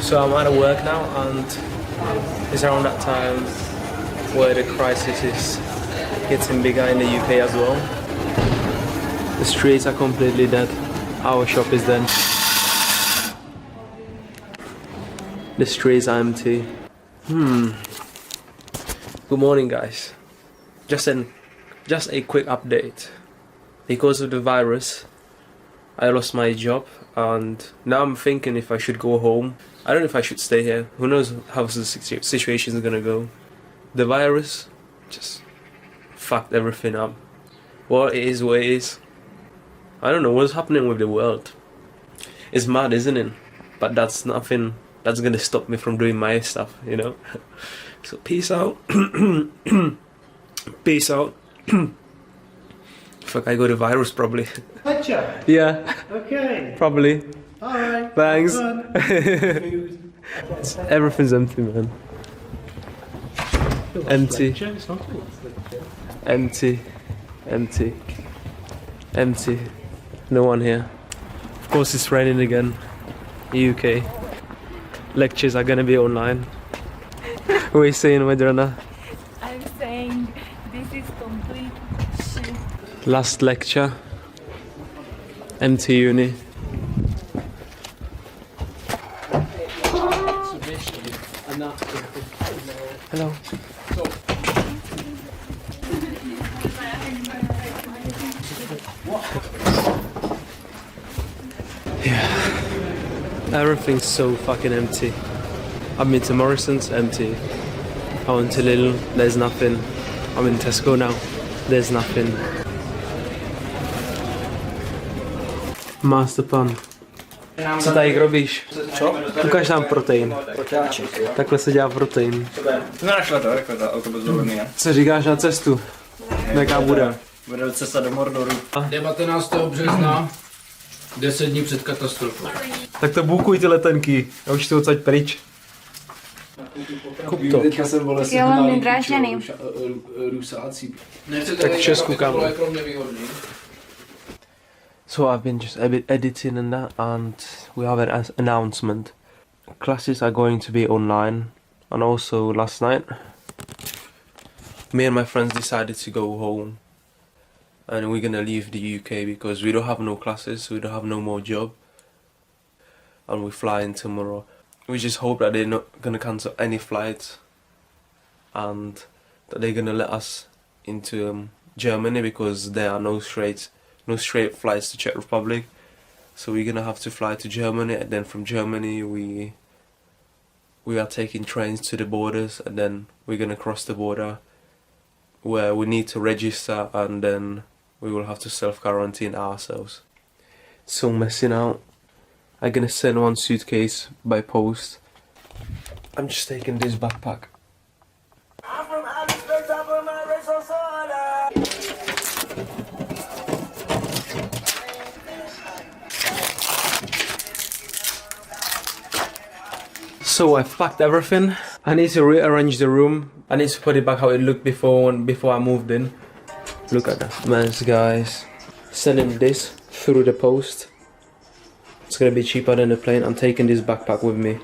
So I'm out of work now, and it's around that time where the crisis is getting bigger in the UK as well. The streets are completely dead. Our shop is dead. The streets are empty. Good morning, guys. Just a quick update. Because of the virus, I lost my job, and now I'm thinking if I should go home. I don't know if I should stay here. Who knows how the situation is gonna go. The virus just fucked everything up. Well, it is what it is. I don't know what's happening with the world. It's mad, isn't it? But that's nothing that's gonna stop me from doing my stuff, you know? So peace out. Peace out. Fuck, I got a virus probably. Gotcha. Yeah. Okay. Probably. Alright. Thanks. Everything's empty, man. Empty. Empty. Empty. Empty. No one here. Of course it's raining again. UK. Lectures are gonna be online. What are you saying, Madrona? I'm saying this is complete shit. Last lecture. Empty uni. Hello. Yeah. Everything's so fucking empty. I'm into Morrison's, empty. I went to Lidl, there's nothing. I'm in Tesco now, there's nothing. Master pan. Co tady robíš? Co? Ukaž nám protein. Protáček, jo. Takhle se dělá protein. Ty našla to, jako ta autobus do Lmy, Co říkáš na cestu? Jaká bude? Bude cesta do Mordoru. 19. března, 10 dní před katastrofou. Tak to bukuj ty letenky, já už to odsaď pryč. Kup to. Teďka jsem vole Já mám nedrážený. Rusáci. Tak v Česku, kámo. Jako nevýhodný. So I've been just editing and that, and we have an announcement. Classes are going to be online, and also last night, me and my friends decided to go home, and we're gonna leave the UK because we don't have no classes, we don't have no more job, and we're flying tomorrow. We just hope that they're not gonna cancel any flights, and that they're gonna let us into Germany because there are no straight flights to Czech Republic, so we're gonna have to fly to Germany, and then from Germany we are taking trains to the borders, and then we're gonna cross the border where we need to register, and then we will have to self-quarantine ourselves. So messy now. I'm gonna send one suitcase by post. I'm just taking this backpack. So I've packed everything. I need to rearrange the room. I need to put it back how it looked before I moved in. Look at that mess, guys. Sending this through the post. It's gonna be cheaper than the plane. I'm taking this backpack with me.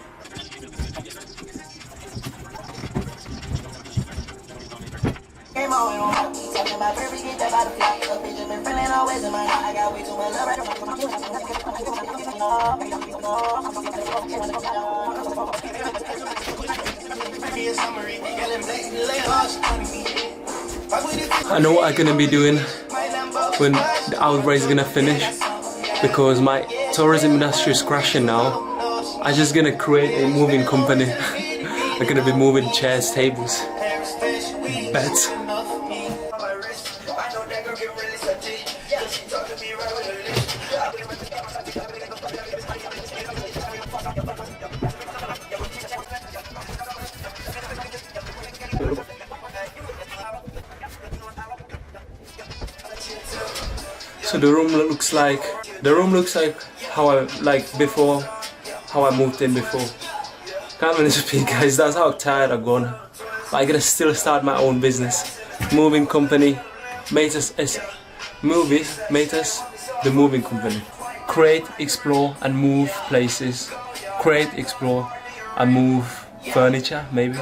I know what I'm gonna be doing when the outbreak is gonna finish, because my tourism industry is crashing now. I'm just gonna create a moving company. I'm gonna be moving chairs, tables, beds. So the room looks like how I before, how I moved in before. Can't really speak, guys. That's how tired I've gone. But I'm gonna still start my own business, moving company. Made us the moving company. Create, explore, and move places. Create, explore, and move furniture maybe.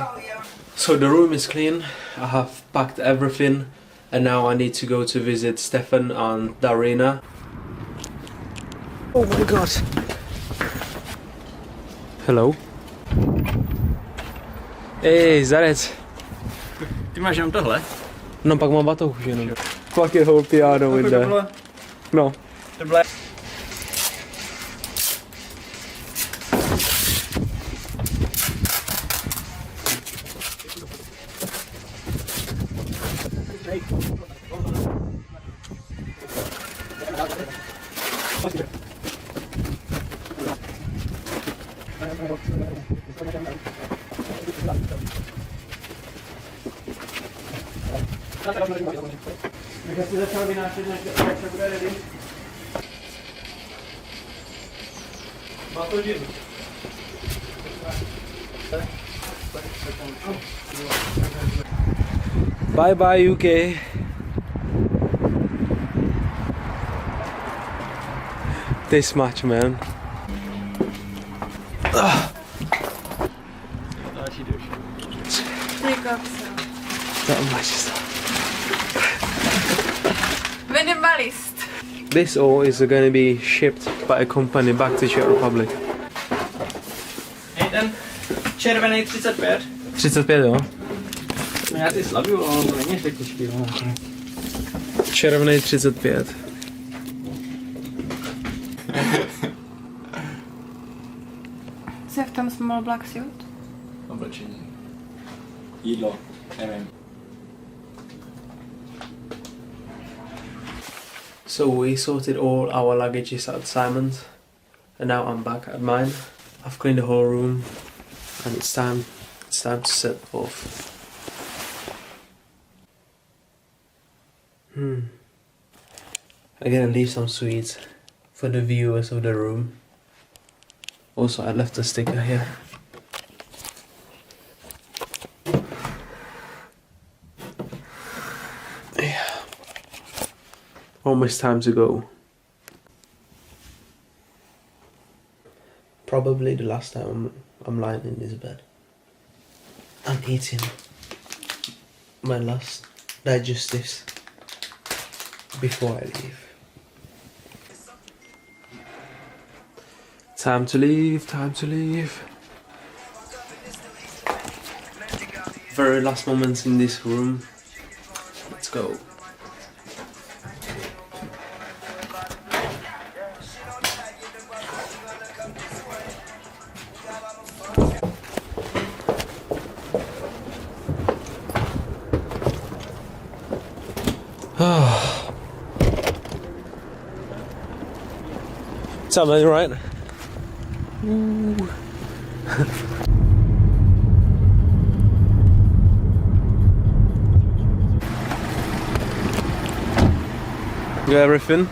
So the room is clean, I have packed everything, and now I need to go to visit Stefan and Darina. Oh my god. Hello. Hey, is that it? Ty máš jenom tohle? No pak mám batoh už jenom. Fucking whole piano in there. No. Tohle. Jak jsi začal vynášet, jak se bude ready? Batožin. Bye bye UK. This much, man. That much stuff. Minimalist. This all is going to be shipped by a company back to Czech Republic. Hej, ten červený 35. 35, jo? No já ty slabuju, ale to není tak těžký. No. Červený 35. Co je v tom small black suit? Oblečení. Jídlo. Nevím. So we sorted all our luggages at Simon's, and now I'm back at mine. I've cleaned the whole room, and it's time to set off. I'm gonna leave some sweets for the viewers of the room. Also, I left a sticker here. Yeah. Almost time to go. Probably the last time I'm lying in this bed. I'm eating my last digestives before I leave. Time to leave, time to leave. Very last moments in this room. Let's go. What's up, man? You right? Ooh. Got everything?